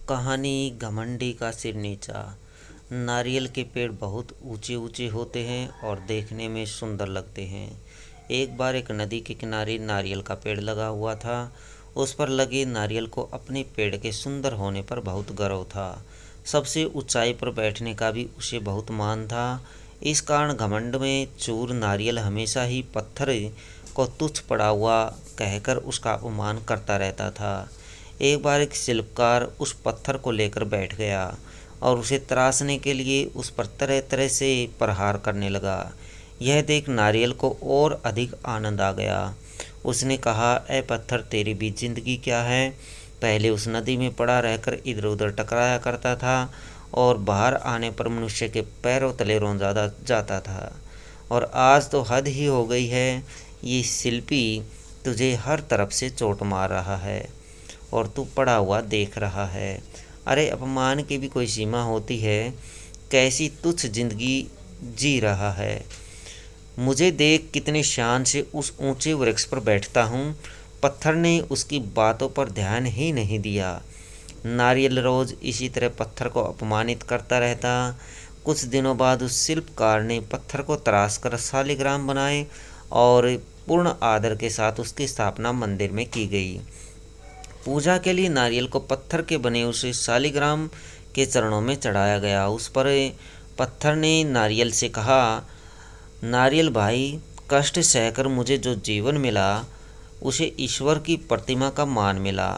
कहानी घमंडी का सिर नीचा। नारियल के पेड़ बहुत ऊंचे ऊंचे होते हैं और देखने में सुंदर लगते हैं। एक बार एक नदी के किनारे नारियल का पेड़ लगा हुआ था। उस पर लगे नारियल को अपने पेड़ के सुंदर होने पर बहुत गर्व था। सबसे ऊंचाई पर बैठने का भी उसे बहुत मान था। इस कारण घमंड में चूर नारियल हमेशा ही पत्थर को तुच्छ पड़ा हुआ कहकर उसका अपमान करता रहता था। एक बार एक शिल्पकार उस पत्थर को लेकर बैठ गया और उसे तराशने के लिए उस पर तरह तरह से प्रहार करने लगा। यह देख नारियल को और अधिक आनंद आ गया। उसने कहा, ऐ पत्थर, तेरी भी जिंदगी क्या है? पहले उस नदी में पड़ा रहकर इधर उधर टकराया करता था और बाहर आने पर मनुष्य के पैरों तले रौंदा जाता था, और आज तो हद ही हो गई है। ये शिल्पी तुझे हर तरफ से चोट मार रहा है और तू पड़ा हुआ देख रहा है। अरे, अपमान की भी कोई सीमा होती है। कैसी तुच्छ जिंदगी जी रहा है। मुझे देख कितने शान से उस ऊंचे वृक्ष पर बैठता हूँ। पत्थर ने उसकी बातों पर ध्यान ही नहीं दिया। नारियल रोज इसी तरह पत्थर को अपमानित करता रहता। कुछ दिनों बाद उस शिल्पकार ने पत्थर को तराश कर शालिग्राम बनाए और पूर्ण आदर के साथ उसकी स्थापना मंदिर में की गई। पूजा के लिए नारियल को पत्थर के बने उस शालिग्राम के चरणों में चढ़ाया गया। उस पर पत्थर ने नारियल से कहा, नारियल भाई, कष्ट सहकर मुझे जो जीवन मिला उसे ईश्वर की प्रतिमा का मान मिला।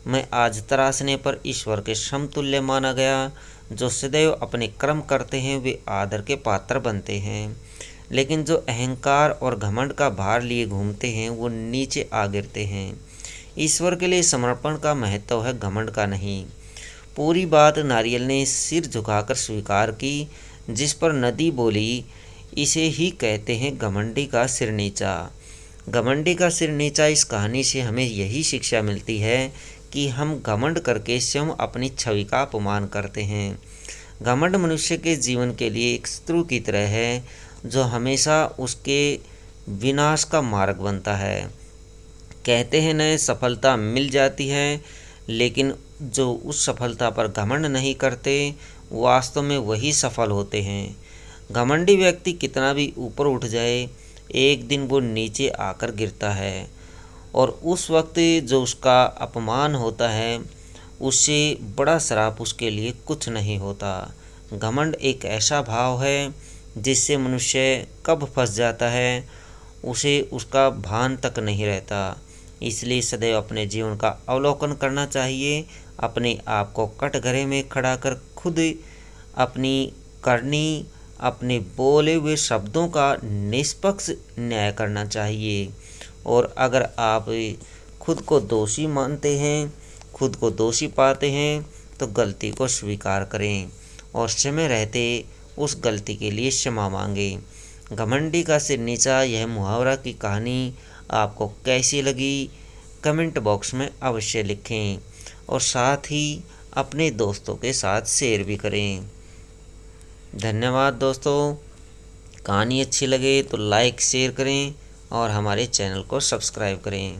मैं आज तराशने पर ईश्वर के समतुल्य माना गया। जो सदैव अपने कर्म करते हैं वे आदर के पात्र बनते हैं, लेकिन जो अहंकार और घमंड का भार लिए घूमते हैं वो नीचे आ गिरते हैं। ईश्वर के लिए समर्पण का महत्व है, घमंड का नहीं। पूरी बात नारियल ने सिर झुकाकर स्वीकार की, जिस पर नदी बोली, इसे ही कहते हैं घमंडी का सिर नीचा। घमंडी का सिर नीचा। इस कहानी से हमें यही शिक्षा मिलती है कि हम घमंड करके स्वयं अपनी छवि का अपमान करते हैं। घमंड मनुष्य के जीवन के लिए एक शत्रु की तरह है, जो हमेशा उसके विनाश का मार्ग बनता है। कहते हैं न, सफलता मिल जाती है, लेकिन जो उस सफलता पर घमंड नहीं करते वास्तव में वही सफल होते हैं। घमंडी व्यक्ति कितना भी ऊपर उठ जाए, एक दिन वो नीचे आकर गिरता है, और उस वक्त जो उसका अपमान होता है उससे बड़ा श्राप उसके लिए कुछ नहीं होता। घमंड एक ऐसा भाव है जिससे मनुष्य कब फंस जाता है उसे उसका भान तक नहीं रहता। इसलिए सदैव अपने जीवन का अवलोकन करना चाहिए। अपने आप को कटघरे में खड़ा कर खुद अपनी करनी, अपने बोले हुए शब्दों का निष्पक्ष न्याय करना चाहिए। और अगर आप खुद को दोषी मानते हैं, खुद को दोषी पाते हैं, तो गलती को स्वीकार करें और समय रहते उस गलती के लिए क्षमा मांगें। घमंडी का सिर नीचा, यह मुहावरा की कहानी आपको कैसी लगी कमेंट बॉक्स में अवश्य लिखें, और साथ ही अपने दोस्तों के साथ शेयर भी करें। धन्यवाद दोस्तों। कहानी अच्छी लगे तो लाइक शेयर करें और हमारे चैनल को सब्सक्राइब करें।